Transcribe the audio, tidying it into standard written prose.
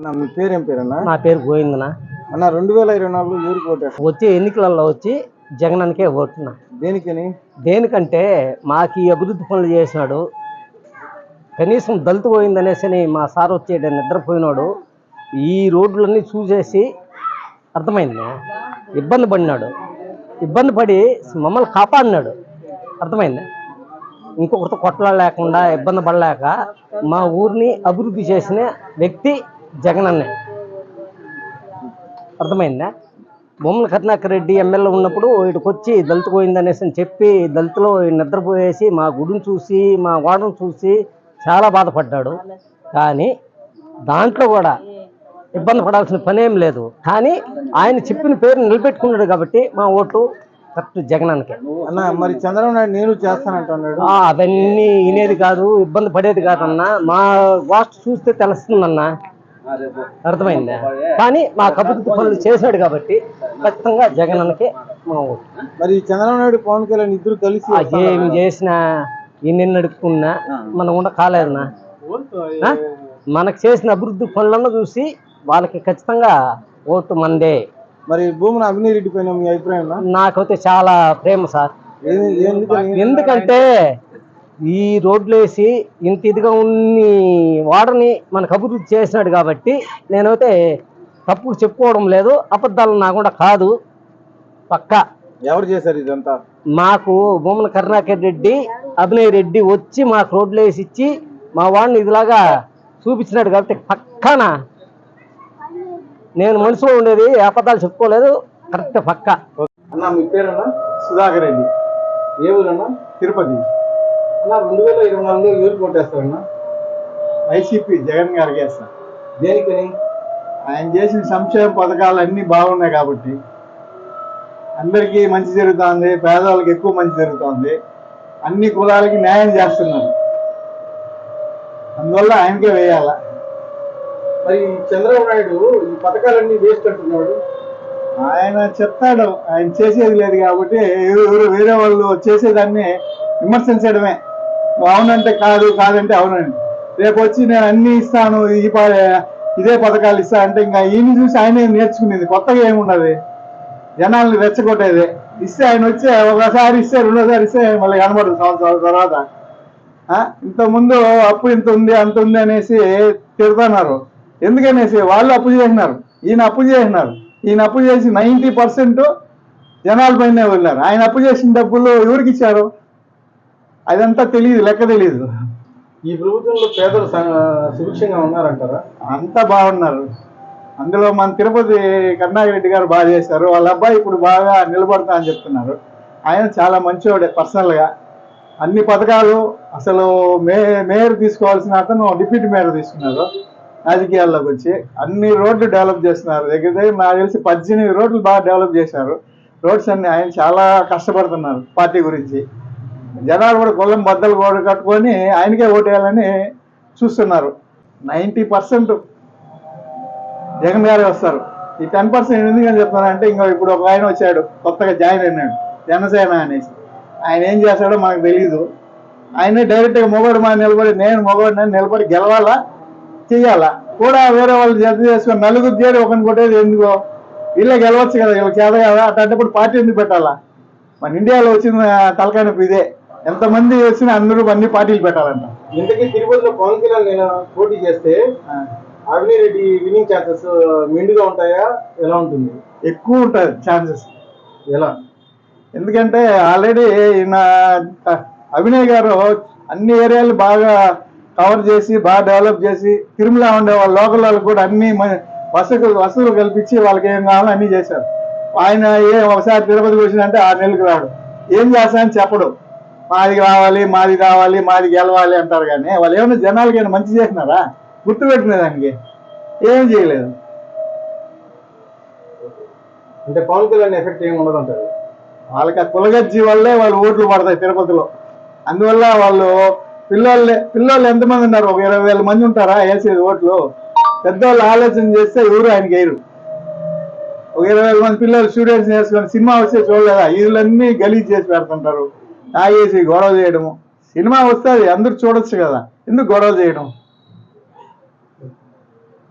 మీ పేరేం పేరన్నా? నా పేరు గోవిందన అన్న. 2024 ఎవరికి ఓటేస్తారు? వచ్చే ఎన్నికలలో వచ్చి జగనన్నకే ఓటున్నా. దేనికని? దేనికంటే మాకు ఈ అభివృద్ధి పనులు చేసినాడు. కనీసం దళిత పోయిందనేసి మా సార్ వచ్చి నిద్రపోయినాడు. ఈ రోడ్లన్నీ చూసేసి అర్థమైంది, ఇబ్బంది పడినాడు. ఇబ్బంది పడి మమ్మల్ని కాపాడినాడు. అర్థమైంది. ఇంకొకరితో కొట్లాడలేకుండా ఇబ్బంది పడలేక మా ఊరిని అభివృద్ధి చేసిన వ్యక్తి జగనన్నే. అర్థమైందా? బొమ్మల కరుణాకర్ రెడ్డి ఎమ్మెల్యే ఉన్నప్పుడు వీటికి వచ్చి దళిత పోయిందనేసి అని చెప్పి దళితులో నిద్రపోయేసి మా గుడిని చూసి మా వాడను చూసి చాలా బాధపడ్డాడు. కానీ దాంట్లో కూడా ఇబ్బంది పడాల్సిన పనేం లేదు. కానీ ఆయన చెప్పిన పేరు నిలబెట్టుకున్నాడు కాబట్టి మా ఓటు కరెక్ట్ జగనన్నకే. అన్న, మరి చంద్రబాబు నాయుడు నేను చేస్తానంటున్నాడు. అవన్నీ వినేది కాదు, ఇబ్బంది పడేది కాదన్నా. మా వాస్ట్ చూస్తే తెలుస్తుందన్నా. అర్థమైందా? కానీ మా అభివృద్ధి పనులు చేశాడు కాబట్టి ఖచ్చితంగా జగనన్నకే మా ఓటు. మరి చంద్రబాబు నాయుడు పవన్ కళ్యాణ్ ఇద్దరు కలిసి ఏం చేసినా ఎన్ని నడుపుకున్నా మనం కూడా కాలేదన్నా. మనకు చేసిన అభివృద్ధి పనులను చూసి వాళ్ళకి ఖచ్చితంగా ఓటు మందే. మరి భూమన అభినయ్ రెడ్డి పైన మీ అభిప్రాయం? నాకైతే చాలా ప్రేమ సార్. ఎందుకంటే ఈ రోడ్లు వేసి ఇంత ఇదిగా ఉన్ని వాడని మనకు అభివృద్ధి చేసినాడు కాబట్టి నేనైతే తప్పుడు చెప్పుకోవడం లేదు, అబద్ధాలు నా కూడా కాదు. పక్కా. ఎవరు చేశారు ఇదంతా? మాకు బొమ్మల కరుణాకర్ రెడ్డి, అభినయ్ రెడ్డి వచ్చి మాకు రోడ్లు వేసి ఇచ్చి మా వాడిని ఇదిలాగా చూపించినాడు కాబట్టి పక్కానా. నేను మనసులో ఉండేది అబద్ధాలు చెప్పుకోలేదు, కరెక్ట్ పక్కా. అన్న, మీ పేరన్నా? సుధాకర్ రెడ్డి. ఏ ఊరన్నా? తిరుపతి. అన్న, 2024 ఎవరికి ఓటేస్తారన్నా? వైసీపీ జగన్ గారికి వేస్తారు. దేనికని? ఆయన చేసిన సంక్షేమ పథకాలు అన్నీ బాగున్నాయి కాబట్టి, అందరికీ మంచి జరుగుతుంది, పేదవాళ్ళకి ఎక్కువ మంచి జరుగుతుంది, అన్ని కులాలకి న్యాయం చేస్తున్నారు. అందువల్ల ఆయనకే వేయాల. మరి చంద్రబాబు నాయుడు ఈ పథకాలన్నీ వేస్ట్ అంటున్నాడు. ఆయన చెప్తాడు, ఆయన చేసేది లేదు కాబట్టి వేరే వాళ్ళు చేసేదాన్ని విమర్శించడమే. అవునంటే కాదు, కాదంటే అవునండి. రేపు వచ్చి నేను అన్ని ఇస్తాను, ఇదే పథకాలు ఇస్తా అంటే ఇంకా ఈయన చూసి ఆయనే నేర్చుకునేది. కొత్తగా ఏమున్నది? జనాల్ని రెచ్చగొట్టేది. ఇస్తే ఆయన వచ్చి ఒకసారి ఇస్తే, రెండోసారి ఇస్తే మళ్ళీ కనబడదు సంవత్సరాల తర్వాత. ఇంతకుముందు అప్పు ఇంత ఉంది అంత ఉంది అనేసి తిడుతున్నారు. ఎందుకనేసి వాళ్ళు అప్పు చేసినారు, ఈయన అప్పు చేసినారు. ఈయన అప్పు చేసి 90% జనాల పైన వెళ్ళారు. ఆయన అప్పు చేసిన డబ్బులు ఎవరికి ఇచ్చారు అదంతా తెలియదు, లెక్క తెలియదు. ఈ ప్రభుత్వంలో పేదలు సుభిక్షంగా ఉన్నారంటారా? అంతా బాగున్నారు. అందులో మన తిరుపతి కరుణాకర్ రెడ్డి గారు బాగా చేశారు. వాళ్ళ అబ్బాయి ఇప్పుడు బాగా నిలబడతా అని చెప్తున్నారు. ఆయన చాలా మంచివాడే పర్సనల్గా. అన్ని పథకాలు అసలు మేయర్ తీసుకోవాల్సిన అతను డిప్యూటీ మేయర్ తీసుకున్నారు. రాజకీయాల్లోకి వచ్చి అన్ని రోడ్లు డెవలప్ చేస్తున్నారు. దగ్గర నాకు తెలిసి 18 రోడ్లు బాగా డెవలప్ చేశారు. రోడ్స్ అన్ని ఆయన చాలా కష్టపడుతున్నారు పార్టీ గురించి. జనాలు కూడా కొల్లం బద్దలు కూడా కట్టుకొని ఆయనకే ఓటేయాలని చూస్తున్నారు. 90% జగన్ గారే వస్తారు. ఈ 10% ఎందుకని చెప్తున్నారంటే, ఇంకా ఇప్పుడు ఒక ఆయన వచ్చాడు, కొత్తగా జాయిన్ అయినాడు, జనసేన అనేసి. ఆయన ఏం చేస్తాడో మనకు తెలీదు. ఆయనే డైరెక్ట్గా మొగోడు మా నిలబడి, నేను మొగోడిని నిలబడి గెలవాలా చెయ్యాలా కూడా వేరే వాళ్ళు జత చేసుకొని నలుగురు చేరి ఒకరిని కొట్టేది ఎందుకో? వీళ్ళే గెలవచ్చు కదా, వీళ్ళకి చేత కదా. అట్లాంటప్పుడు పార్టీ ఎందుకు పెట్టాలా? మన ఇండియాలో వచ్చిన తలకాయ నొప్పి ఇదే. ఎంతమంది వచ్చినా అందరూ అన్ని పార్టీలు పెట్టాలంట. ఇంతకీ తిరుపతిలో పవన్ కళ్యాణ్ నేను పోటీ చేస్తే అభినయ్ రెడ్డి విన్నింగ్ ఛాన్సెస్ మెండుగా ఉంటాయా? ఎలా ఉంటుంది? ఎక్కువ ఉంటుంది ఛాన్సెస్. ఎలా? ఎందుకంటే ఆల్రెడీ ఈయన అభినయ్ గారు అన్ని ఏరియాలు బాగా కవర్ చేసి, బాగా డెవలప్ చేసి, తిరుమల ఉండే వాళ్ళ లోకల్ వాళ్ళకి కూడా అన్ని వసతులు కల్పించి వాళ్ళకి ఏం కావాలో అన్నీ చేశారు. ఆయన ఒకసారి తిరుపతికి వచ్చిందంటే 6 నెలలకు రాడు. ఏం చేస్తానని చెప్పడు. మాది కావాలి, మాది కావాలి, మాది గెలవాలి అంటారు. కానీ వాళ్ళు ఏమైనా జనాలకి ఏమైనా మంచి చేసినారా? గుర్తుపెట్టిన దానికి ఏం చేయలేదు. అంటే పవన్ కళ్యాణ్ ఎఫెక్ట్ ఏమి ఉండదు అంటారు. వాళ్ళకి ఆ కులగజ్జి వల్లే వాళ్ళు ఓట్లు పడతాయి తిరుపతిలో. అందువల్ల వాళ్ళు పిల్లలు ఎంతమంది ఉన్నారు? ఒక 20,000 మంది ఉంటారా వేసేది ఓట్లు? పెద్దవాళ్ళు ఆలోచన చేస్తే ఎవరు ఆయనకి వేయరు. ఒక 20,000 మంది పిల్లలు స్టూడెంట్స్ వేసుకొని సినిమా వస్తే చూడలేదా? వీళ్ళన్నీ గలీజ్ చేసి పెడుతుంటారు, తాగేసి గొడవ చేయడము. సినిమా వస్తుంది, అందరూ చూడొచ్చు కదా, ఎందుకు గొడవ చేయడం?